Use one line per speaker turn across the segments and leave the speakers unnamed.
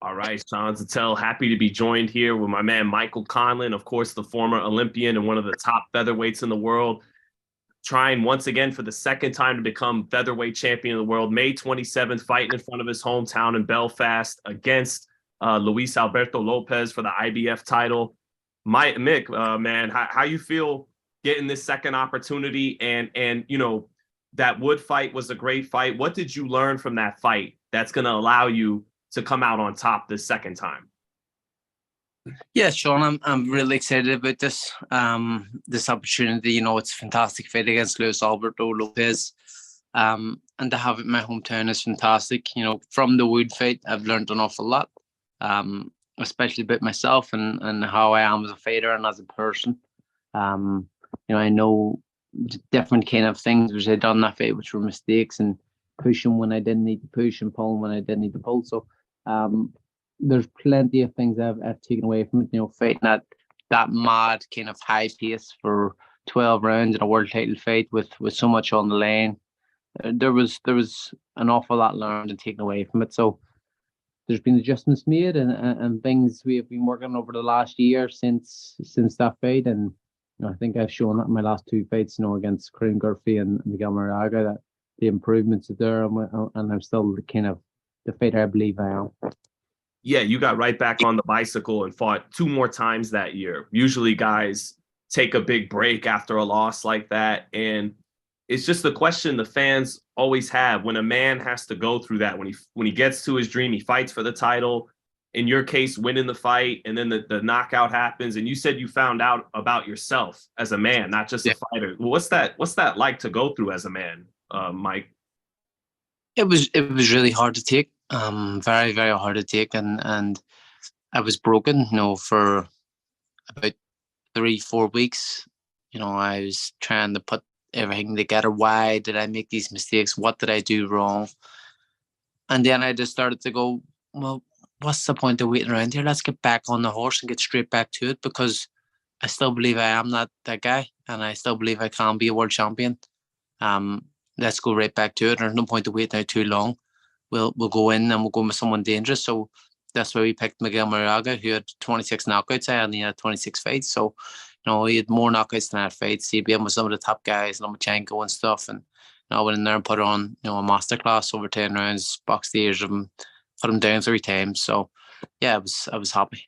All right, Sean Zittel, happy to be joined here with my man Michael Conlan, of course, the former Olympian and one of the top featherweights in the world, trying once again for the second time to become featherweight champion of the world. May 27th, fighting in front of his hometown in Belfast against Luis Alberto Lopez for the IBF title. Mick, man, how you feel getting this second opportunity? And that Wood fight was a great fight. What did you learn from that fight that's going to allow you to come out on top this second time?
Yeah, Sean, I'm really excited about this opportunity. It's a fantastic fight against Luis Alberto Lopez. And to have it in my hometown is fantastic. From the Wood fight, I've learned an awful lot, especially about myself and how I am as a fighter and as a person. I know different kind of things which I done in that fight, which were mistakes, and pushing when I didn't need to push and pulling when I didn't need to pull. So there's plenty of things I've taken away from it. Fighting at that mad kind of high pace for 12 rounds in a world title fight with so much on the line. There was an awful lot learned and taken away from it. So there's been adjustments made and things we have been working over the last year since that fight. And I think I've shown that in my last two fights, against Kareem Murphy and Miguel Mariaga, that the improvements are there, and I'm still kind of the fighter I believe I am.
Yeah, you got right back on the bicycle and fought 2 more times that year. Usually guys take a big break after a loss like that. And it's just the question the fans always have when a man has to go through that, when he gets to his dream, he fights for the title, in your case, winning the fight, and then the knockout happens. And you said you found out about yourself as a man, not just a fighter. What's that like to go through as a man, Mike?
It was really hard to take. Very, very hard to take, and I was broken, for about 3-4 weeks. I was trying to put everything together. Why did I make these mistakes? What did I do wrong? And then I just started to go, well, what's the point of waiting around here? Let's get back on the horse and get straight back to it, because I still believe I am that guy, and I still believe I can be a world champion. Let's go right back to it. There's no point to wait now too long. We'll go in and we'll go with someone dangerous. So that's why we picked Miguel Mariaga, who had 26 knockouts. I only had 26 fights. So, he had more knockouts than I had fights. He'd be in with some of the top guys, Lomachenko and stuff. And I went in there and put on, a masterclass over 10 rounds, boxed the ears of him, put him down 3 times. So, yeah, I was happy.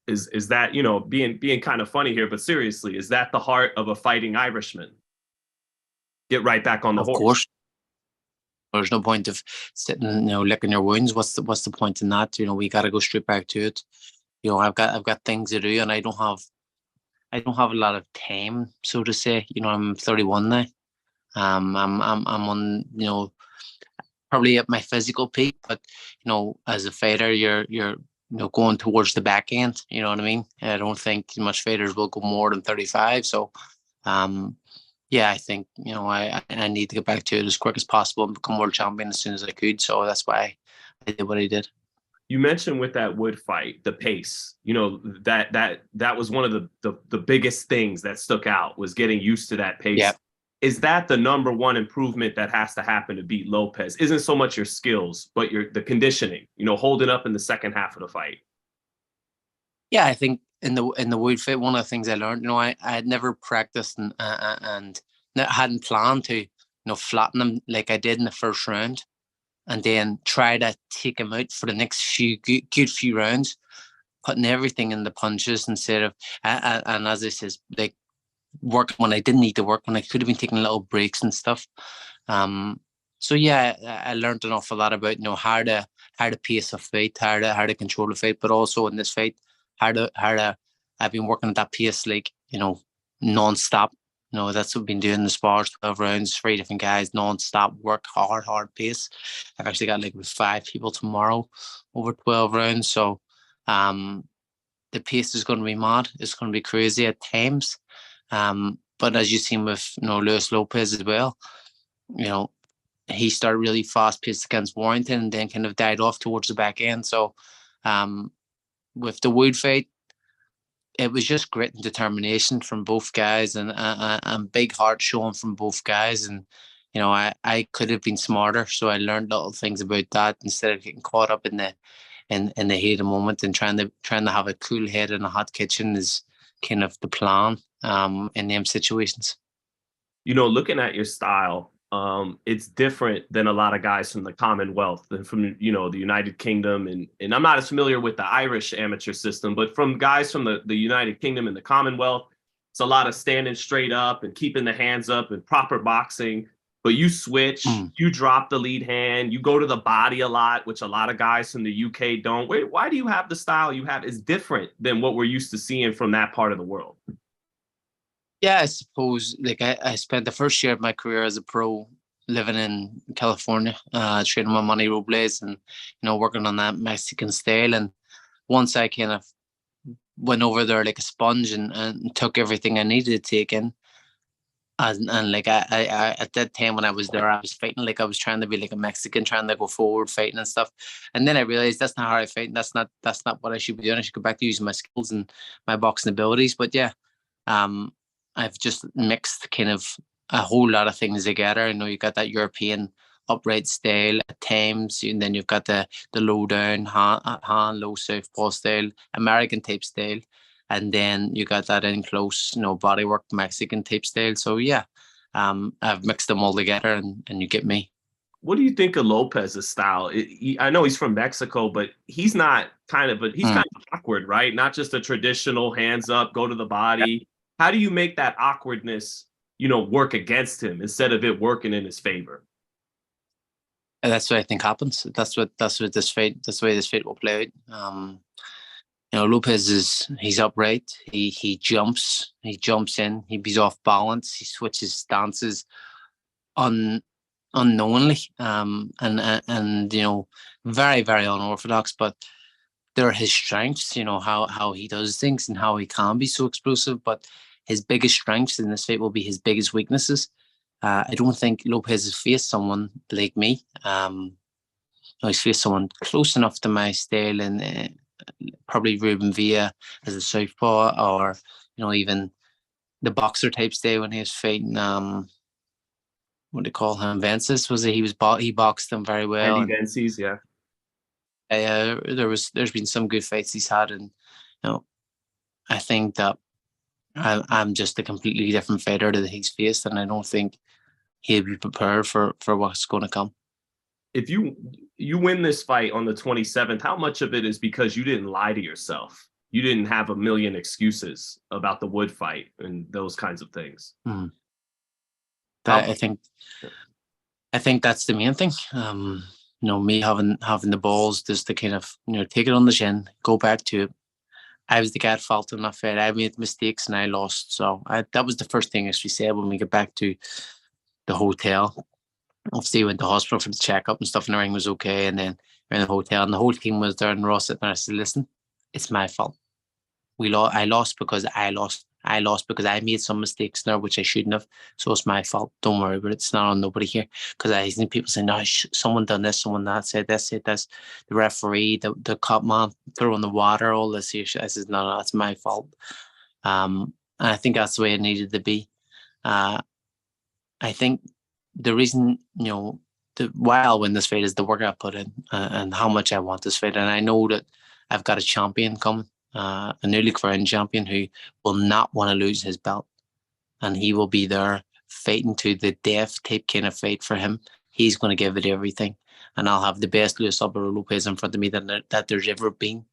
Is that, being kind of funny here, but seriously, is that the heart of a fighting Irishman? Get right back on the horse. Of course.
There's no point of sitting, licking your wounds. What's the point in that? We got to go straight back to it. I've got things to do, and I don't have a lot of time, so to say. I'm 31 now. I'm on, probably at my physical peak, but as a fighter, you're going towards the back end. You know what I mean? I don't think much fighters will go more than 35. So, yeah, I think, I need to get back to it as quick as possible and become world champion as soon as I could. So that's why I did what I did.
You mentioned with that Wood fight, the pace, that was one of the biggest things that stuck out, was getting used to that pace.
Yeah.
Is that the number one improvement that has to happen to beat Lopez? Isn't so much your skills, but the conditioning, holding up in the second half of the fight?
Yeah, I think in the Wood fight, one of the things I learned, I had never practiced and hadn't planned to, flatten him like I did in the first round, and then try to take him out for the next few good few rounds, putting everything in the punches instead of, and as I says, like, work when I didn't need to work, when I could have been taking little breaks and stuff. So yeah, I learned an awful lot about how to pace a fight, how to control a fight, but also in this fight, how to I've been working at that pace, like, non-stop. That's what I've been doing in the spars, 12 rounds, 3 different guys, non-stop work, hard pace. I've actually got with 5 people tomorrow over 12 rounds. So the pace is going to be mad. It's going to be crazy at times. But as you've seen with Luis Lopez as well, he started really fast paced against Warrington and then kind of died off towards the back end. So with the Wood fight, it was just grit and determination from both guys, and big heart showing from both guys. And I could have been smarter, so I learned little things about that instead of getting caught up in in the heat of the moment, and trying to have a cool head in a hot kitchen is kind of the plan in them situations.
Looking at your style, it's different than a lot of guys from the Commonwealth and from, the United Kingdom. And I'm not as familiar with the Irish amateur system, but from guys from the United Kingdom and the Commonwealth, it's a lot of standing straight up and keeping the hands up and proper boxing. But you switch, you drop the lead hand, you go to the body a lot, which a lot of guys from the UK don't. Why do you have the style you have? Is different than what we're used to seeing from that part of the world.
Yeah, I suppose, like, I spent the first year of my career as a pro living in California, training with Manny Robles and, working on that Mexican style. And once I kind of went over there like a sponge and took everything I needed to take in. And like I at that time when I was there, I was fighting like I was trying to be like a Mexican, trying to go forward fighting and stuff. And then I realized that's not how I fight. And that's not what I should be doing. I should go back to using my skills and my boxing abilities. But yeah, I've just mixed kind of a whole lot of things together. You got that European upright style at times, and then you've got the low down hand low southpaw style, American type style, and then you got that in close, bodywork Mexican type style. So yeah, I've mixed them all together, and you get me.
What do you think of Lopez's style? I know he's from Mexico, but he's kind of awkward, right? Not just a traditional hands up, go to the body. How do you make that awkwardness, work against him instead of it working in his favor?
And that's what I think happens. That's what this fight. That's the way this fight will play out. Lopez he's upright. He jumps in. He's off balance. He switches stances unknowingly. And very, very unorthodox. But they're his strengths. How he does things and how he can be so explosive. But his biggest strengths in this fight will be his biggest weaknesses. I don't think Lopez has faced someone like me. He's faced someone close enough to my style, and probably Ruben Villa as a southpaw, or even the boxer type style when he was fighting. What do you call him? Vences, was it? He boxed him very well.
Andy Vences, yeah.
There's been some good fights he's had, and I think that I'm just a completely different fighter that he's faced, and I don't think he'll be prepared for what's going to come.
If you win this fight on the 27th, how much of it is because you didn't lie to yourself? You didn't have a million excuses about the Wood fight and those kinds of things.
I think that's the main thing. Me having the balls just to kind of take it on the chin, go back to it. I was the guy at fault in that fight. I made mistakes and I lost. So that was the first thing I said when we get back to the hotel. Obviously, went to hospital for the checkup and stuff, and everything was okay. And then we're in the hotel, and the whole team was there, and Ross sitting there. I said, "Listen, it's my fault. I lost because I lost. I lost because I made some mistakes there, which I shouldn't have. So it's my fault. Don't worry about it. It's not on nobody here." Because I seen people saying, "No, someone done this, someone that, said this, said this." The referee, the cop man throwing the water, all this here. I said, "No, it's my fault." And I think that's the way it needed to be. I think the reason, why I'll win this fight is the work I put in and how much I want this fight. And I know that I've got a champion coming, a newly crowned champion who will not want to lose his belt. And he will be there fighting to the death type kind of fight for him. He's going to give it everything. And I'll have the best Luis Alberto Lopez in front of me that there's ever been.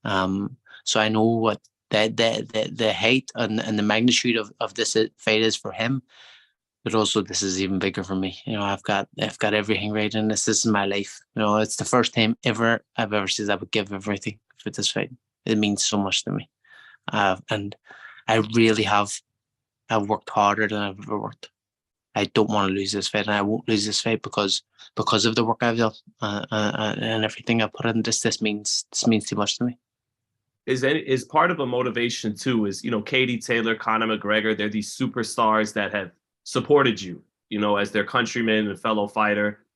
So I know what the height and the magnitude of this fight is for him. But also, this is even bigger for me. I've got everything right in this. This is my life. It's the first time I've ever said I would give everything for this fight. It means so much to me, and I really have. I've worked harder than I've ever worked. I don't want to lose this fight, and I won't lose this fight because of the work I've done and everything I put in this. This means too much to me.
Is part of a motivation too? Is Katie Taylor, Conor McGregor? They're these superstars that have supported you, as their countryman and fellow fighter.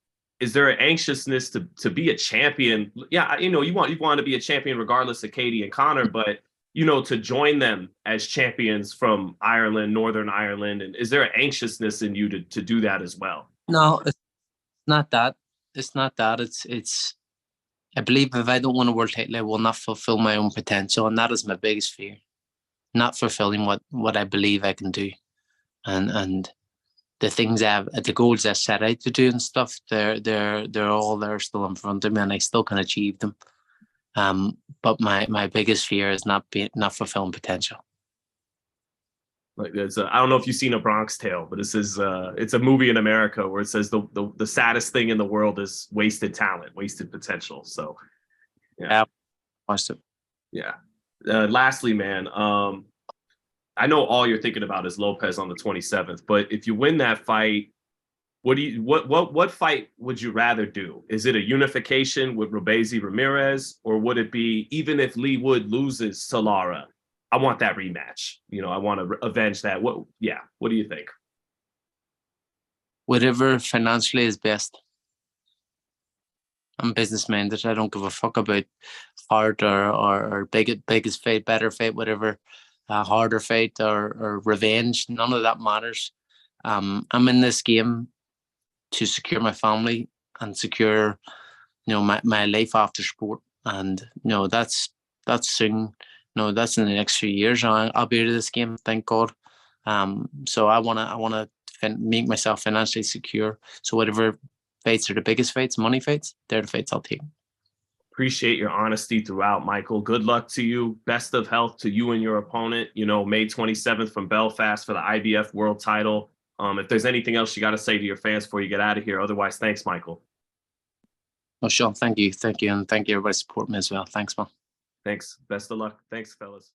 Is there an anxiousness to be a champion? Yeah, you want to be a champion regardless of Katie and Conor, but to join them as champions from Ireland, Northern Ireland, and is there an anxiousness in you to do that as well?
No, it's not that. It's not that. I believe if I don't win a world title, I will not fulfill my own potential, and that is my biggest fear. Not fulfilling what I believe I can do, and the things the goals I set out to do and stuff, they're all there still in front of me, and I still can achieve them. But my biggest fear is not fulfilling potential.
Like I don't know if you've seen A Bronx Tale, but this is it's a movie in America where it says the saddest thing in the world is wasted talent, wasted potential. So
yeah. Awesome.
Yeah. Lastly, man, I know all you're thinking about is Lopez on the 27th, but if you win that fight, what fight would you rather do? Is it a unification with Robeisy Ramirez, or would it be, even if Lee Wood loses to Lara, I want that rematch? I want to avenge that. What do you think?
Whatever financially is best. I'm business minded. I don't give a fuck about hard or biggest fight, better fight, whatever, harder fight or revenge. None of that matters. I'm in this game to secure my family and secure, my life after sport. And that's soon. That's in the next few years. I'll be out of this game, thank God. So I wanna make myself financially secure. So whatever fights are the biggest fights, money fights, they're the fights I'll take.
Appreciate your honesty throughout, Michael. Good luck to you. Best of health to you and your opponent. May 27th from Belfast for the IBF world title. If there's anything else you got to say to your fans before you get out of here, otherwise, thanks, Michael.
Oh, Sean, thank you. And thank you everybody supporting me as well. Thanks, man.
Thanks. Best of luck. Thanks, fellas.